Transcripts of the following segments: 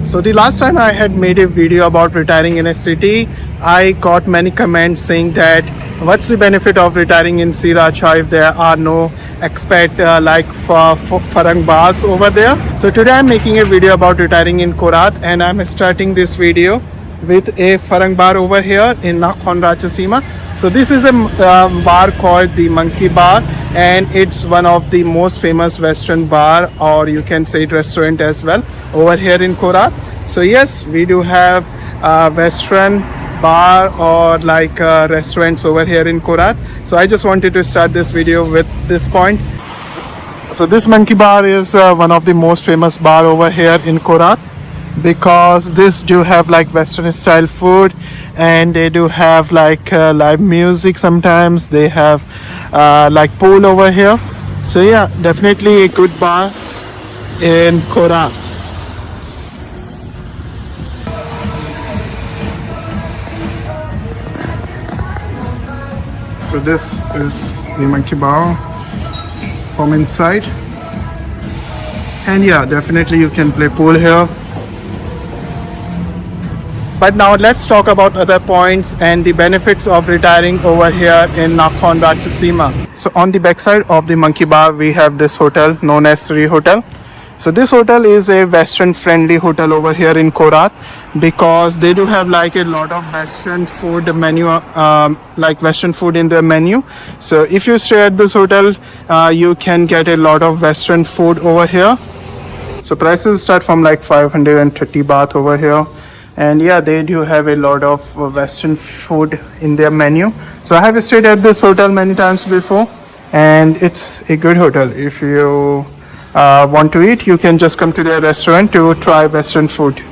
So the last time I had made a video about retiring in a city, I got many comments saying that what's the benefit of retiring in Sriracha if there are no expat like Farang bars over there. So today I'm making a video about retiring in Korat, and I'm starting this video with a Farang bar over here in Nakhon Ratchasima. So this is a bar called the Monkey Bar, and it's one of the most famous Western bar, or you can say it restaurant as well, over here in Korat. So yes, we do have Western bar or like restaurants over here in Korat. So I just wanted to start this video with this point. So this Monkey Bar is one of the most famous bar over here in Korat, because this do have like Western style food, and they do have like live music. Sometimes they have like pool over here. So yeah, definitely a good bar in Korat. So this is the Monkey Bar from inside, and yeah, definitely you can play pool here. But now let's talk about other points and the benefits of retiring over here in Nakhon Ratchasima. So on the backside of the Monkey Bar, we have this hotel known as Sri Hotel. So this hotel is a Western friendly hotel over here in Korat, because they do have like a lot of Western food menu, like Western food in their menu. So if you stay at this hotel, you can get a lot of Western food over here. So prices start from like 530 baht over here. And yeah, they do have a lot of Western food in their menu. So I have stayed at this hotel many times before, and it's a good hotel. If you want to eat, you can just come to their restaurant to try Western food.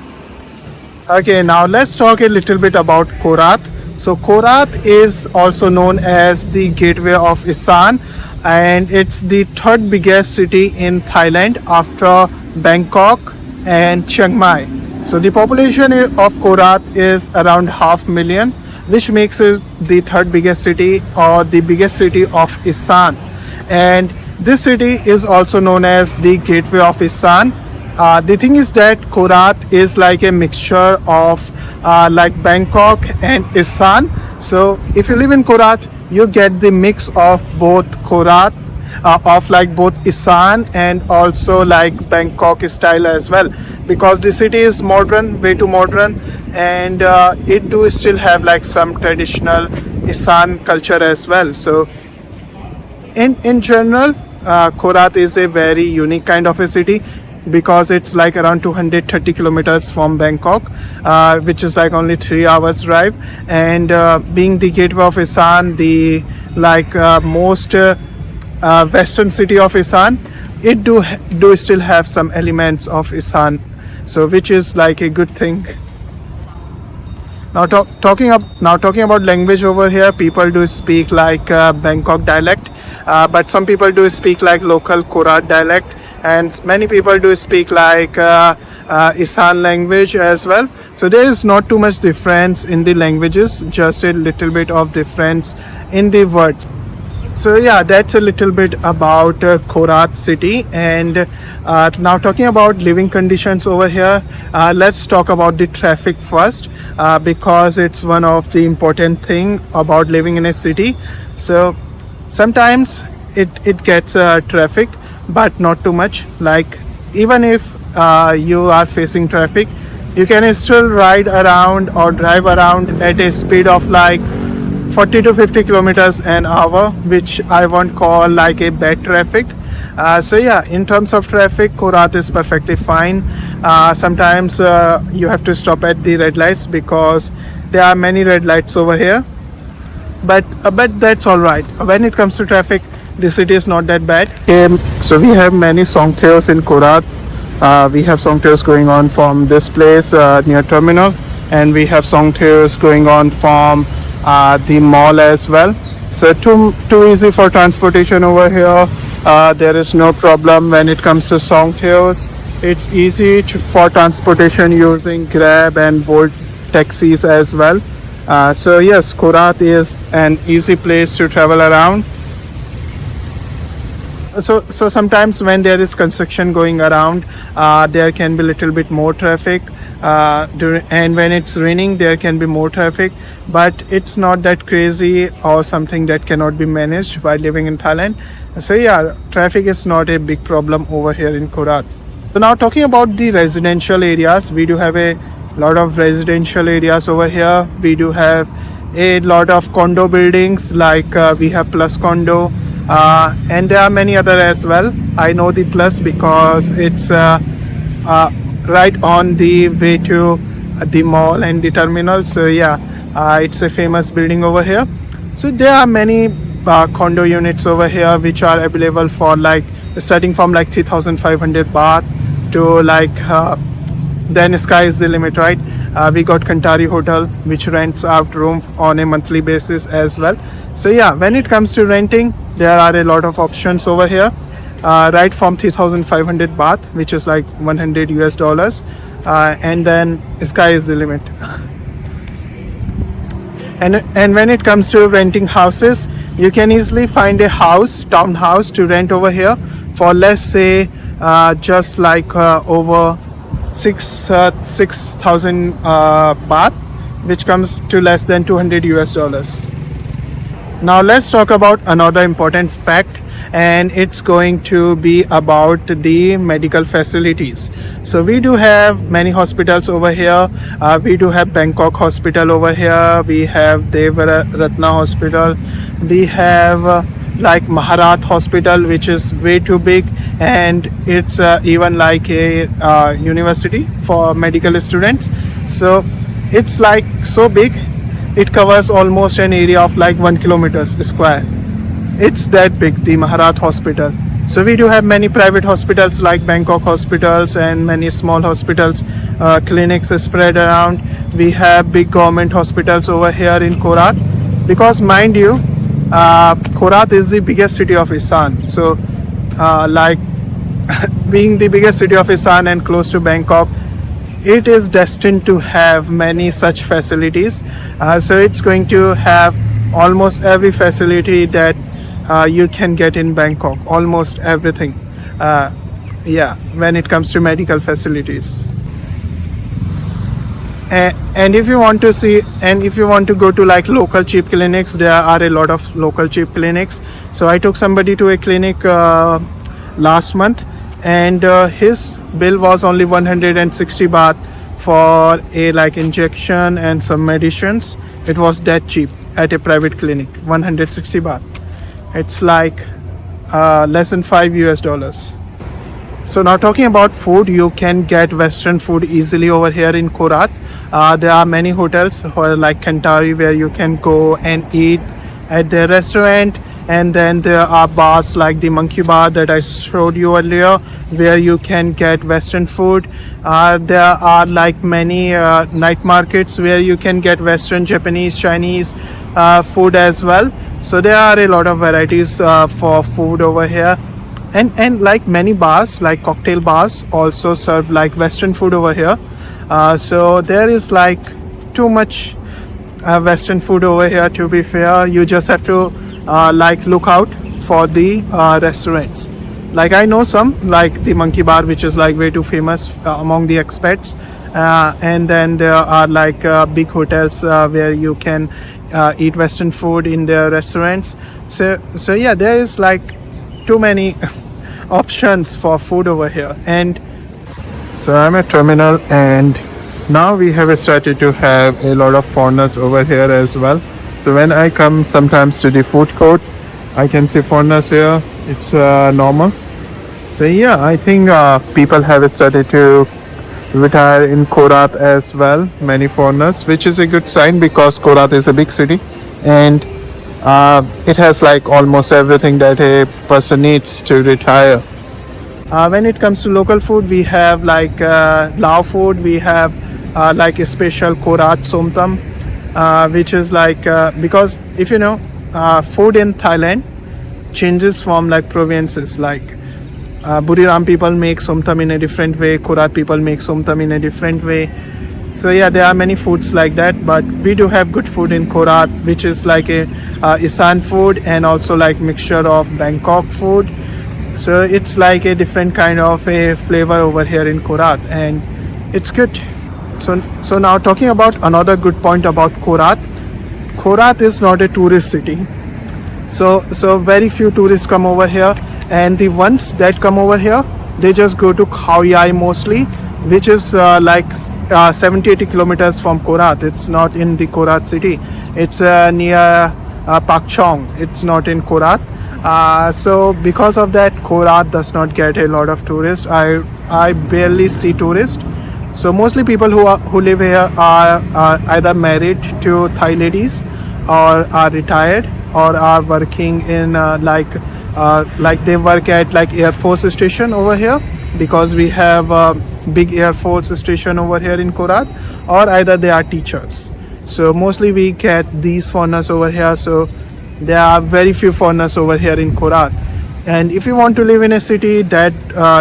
Okay, now let's talk a little bit about Korat. So Korat is also known as the gateway of Issan, and it's the third biggest city in Thailand after Bangkok and Chiang Mai. So the population of Korat is around 500,000, which makes it the third biggest city or the biggest city of Issan. And this city is also known as the gateway of Issan. The thing is that Korat is like a mixture of like Bangkok and Issan. So if you live in Korat, you get the mix of both Korat, of like both Issan and also like Bangkok style as well, because the city is modern, way too modern, and it do still have like some traditional Issan culture as well. So in general, Korat is a very unique kind of a city, because it's like around 230 kilometers from Bangkok, which is like only 3 hours drive, and being the gateway of Issan, the like most western city of Issan, it do still have some elements of Issan, so which is like a good thing. Now talking about language over here, people do speak like Bangkok dialect, but some people do speak like local Korat dialect, and many people do speak like Issan language as well. So there is not too much difference in the languages, just a little bit of difference in the words. So yeah, that's a little bit about Khorat city. And now talking about living conditions over here, let's talk about the traffic first, because it's one of the important thing about living in a city. So sometimes it gets traffic, but not too much. Like even if you are facing traffic, you can still ride around or drive around at a speed of like 40 to 50 kilometers an hour, which I won't call like a bad traffic. So yeah, in terms of traffic, Korat is perfectly fine. Sometimes you have to stop at the red lights, because there are many red lights over here, but that's all right. When it comes to traffic, the city is not that bad. So we have many songthaeos in Korat. We have songthaeos going on from this place near terminal, and we have songthaeos going on from the mall as well. So too easy for transportation over here. There is no problem when it comes to songthaeos. It's easy for transportation using Grab and Bolt taxis as well. So yes, Korat is an easy place to travel around. So sometimes when there is construction going around, there can be a little bit more traffic, and when it's raining there can be more traffic, but it's not that crazy or something that cannot be managed by living in Thailand. So yeah, traffic is not a big problem over here in Korat. So now talking about the residential areas, we do have a lot of residential areas over here. We do have a lot of condo buildings, like we have Plus Condo, and there are many other as well. I know the Plus because it's right on the way to the mall and the terminal. So yeah, it's a famous building over here. So there are many condo units over here which are available for like starting from like 3,500 baht to like then sky is the limit, right? We got Kantari Hotel which rents out room on a monthly basis as well. So yeah, when it comes to renting, there are a lot of options over here, right from 3,500 baht, which is like $100, and then sky is the limit. And when it comes to renting houses, you can easily find a townhouse to rent over here for, let's say, just like over 6,000 baht, which comes to less than $200. Now let's talk about another important fact, and it's going to be about the medical facilities. So we do have many hospitals over here. We do have Bangkok Hospital over here. We have Ratna Hospital. We have like Maharat Hospital, which is way too big, and it's even like a university for medical students. So it's like so big, it covers almost an area of like 1 kilometer square. It's that big, the Maharat Hospital. So we do have many private hospitals like Bangkok hospitals and many small hospitals, clinics spread around. We have big government hospitals over here in Korat, because mind you, Khorat is the biggest city of Issan. So like being the biggest city of Issan and close to Bangkok, it is destined to have many such facilities. So it's going to have almost every facility that you can get in Bangkok, almost everything. Yeah, when it comes to medical facilities. And if you want to see, and if you want to go to like local cheap clinics, there are a lot of local cheap clinics. So I took somebody to a clinic last month, and his bill was only 160 baht for a like injection and some medicines. It was that cheap at a private clinic, 160 baht. It's like less than $5. So now talking about food, you can get Western food easily over here in Korat. There are many hotels like Kantari where you can go and eat at their restaurant, and then there are bars like the Monkey Bar that I showed you earlier where you can get Western food. There are like many night markets where you can get Western, Japanese, Chinese food as well. So there are a lot of varieties for food over here, and like many bars like cocktail bars also serve like Western food over here. So there is like too much Western food over here, to be fair. You just have to like look out for the restaurants. Like I know some like the Monkey Bar, which is like way too famous among the expats, and then there are like big hotels where you can eat Western food in their restaurants. So yeah, there is like too many options for food over here. And so I'm at terminal, and now we have started to have a lot of foreigners over here as well. So when I come sometimes to the food court, I can see foreigners here. It's normal. So yeah, I think people have started to retire in Korat as well, many foreigners, which is a good sign because Korat is a big city, and it has like almost everything that a person needs to retire. When it comes to local food, we have like Lao food. We have like a special Korat somtam, which is like because if you know, food in Thailand changes from like provinces. Like Buriram people make somtam in a different way, Korat people make somtam in a different way. So yeah, there are many foods like that, but we do have good food in Korat, which is like a Issan food and also like mixture of Bangkok food. So it's like a different kind of a flavor over here in Korat, and it's good. So now talking about another good point about Khorat. Khorat is not a tourist city. So very few tourists come over here, and the ones that come over here, they just go to Khao Yai mostly, which is 70-80 kilometers from Korat. It's not in the Korat city. It's near Pak Chong. It's not in Korat. So because of that, Korat does not get a lot of tourists. I barely see tourists. So mostly people who live here are either married to Thai ladies, or are retired, or are working in like they work at like Air Force station over here, because we have a big Air Force station over here in Korat, or either they are teachers. So mostly we get these foreigners over here. So there are very few foreigners over here in Korat. And if you want to live in a city that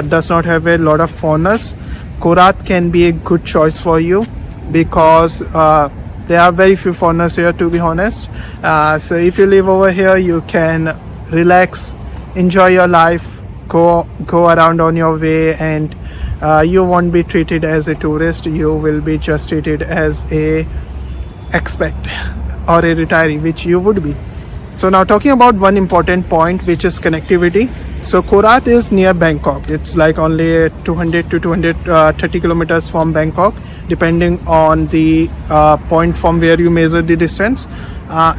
does not have a lot of foreigners, Korat can be a good choice for you, because there are very few foreigners here, to be honest. So if you live over here, you can relax, enjoy your life, go around on your way, and you won't be treated as a tourist. You will be just treated as a expat or a retiree, which you would be. So now talking about one important point, which is connectivity. So Korat is near Bangkok. It's like only 200 to 230 kilometers from Bangkok, depending on the point from where you measure the distance.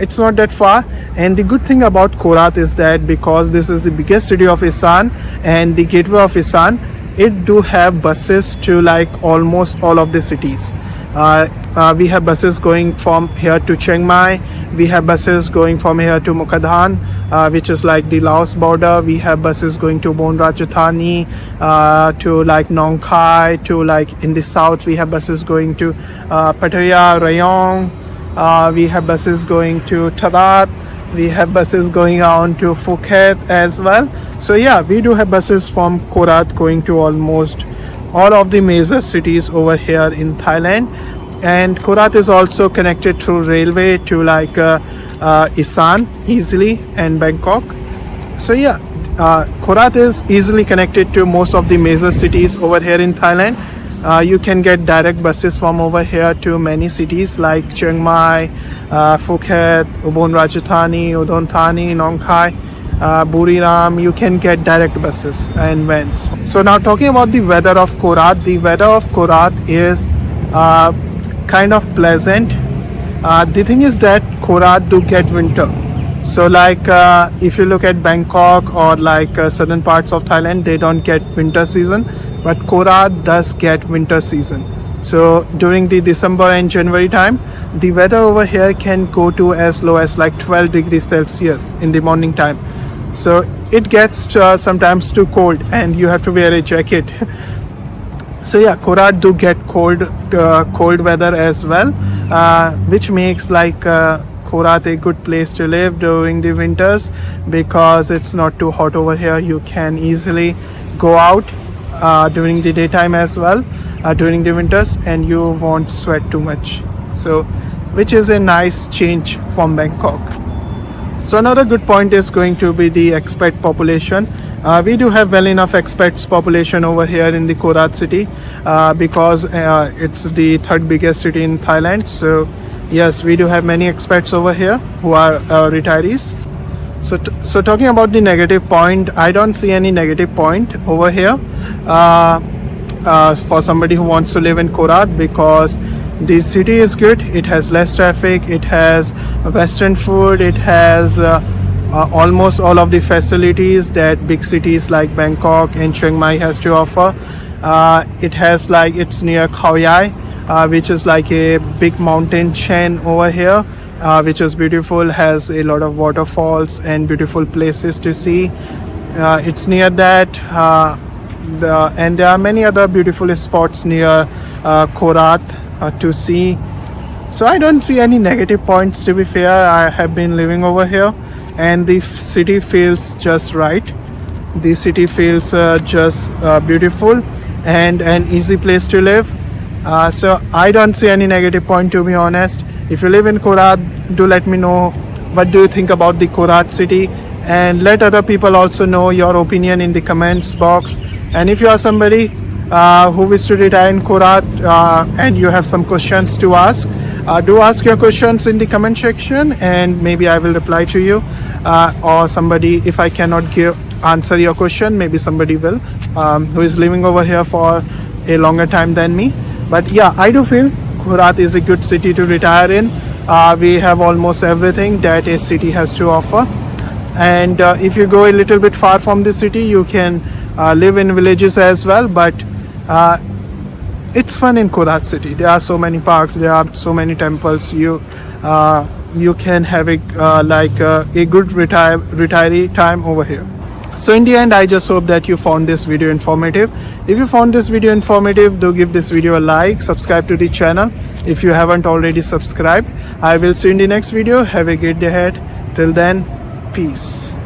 It's not that far. And the good thing about Korat is that because this is the biggest city of Issan and the gateway of Issan, it do have buses to like almost all of the cities. We have buses going from here to Chiang Mai. We have buses going from here to Mukadhan, which is like the Laos border. We have buses going to Nakhon Ratchasima, to like Nong Khai, to like in the south we have buses going to Pattaya, Rayong. We have buses going to Khorat. We have buses going on to Phuket as well. So yeah, we do have buses from Korat going to almost all of the major cities over here in Thailand. And Korat is also connected through railway to like Isan easily and Bangkok. So yeah, Korat is easily connected to most of the major cities over here in Thailand. You can get direct buses from over here to many cities like Chiang Mai, Phuket, Nakhon Ratchasima, Udon Thani, Nong Khai, Buriram. You can get direct buses and vans. So now talking about the weather of Korat. The weather of Korat is kind of pleasant. The thing is that Korat do get winter. So like if you look at Bangkok or like southern parts of Thailand, they don't get winter season, but Korat does get winter season. So during the December and January time, the weather over here can go to as low as like 12 degrees Celsius in the morning time. So it gets sometimes too cold and you have to wear a jacket. So yeah, Korat do get cold weather as well, which makes like Korat a good place to live during the winters, because it's not too hot over here. You can easily go out during the daytime as well during the winters, and you won't sweat too much. So which is a nice change from Bangkok. So another good point is going to be the expat population. We do have well enough expats population over here in the Korat city, because it's the third biggest city in Thailand. So yes, we do have many expats over here who are retirees. So talking about the negative point, I don't see any negative point over here for somebody who wants to live in Korat, because the city is good. It has less traffic, it has western food, it has almost all of the facilities that big cities like Bangkok and Chiang Mai has to offer. It has like, it's near Khao Yai, which is like a big mountain chain over here, which is beautiful, has a lot of waterfalls and beautiful places to see. It's near that, and there are many other beautiful spots near Korat to see. So I don't see any negative points, to be fair. I have been living over here and the city feels just right. The city feels just beautiful and an easy place to live. So I don't see any negative point, to be honest. If you live in Korat, do let me know what do you think about the Korat city, and let other people also know your opinion in the comments box. And if you are somebody who wish to retire in Korat and you have some questions to ask, do ask your questions in the comment section and maybe I will reply to you, or somebody, if I cannot answer your question, maybe somebody will who is living over here for a longer time than me. But yeah, I do feel Khorat is a good city to retire in. We have almost everything that a city has to offer, and if you go a little bit far from the city, you can live in villages as well. But it's fun in Khorat city. There are so many parks, there are so many temples. You can have a good retiree time over here. So in the end, I just hope that you found this video informative. If you found this video informative, do give this video a like, subscribe to the channel if you haven't already subscribed. I will see you in the next video. Have a great day ahead. Till then, peace.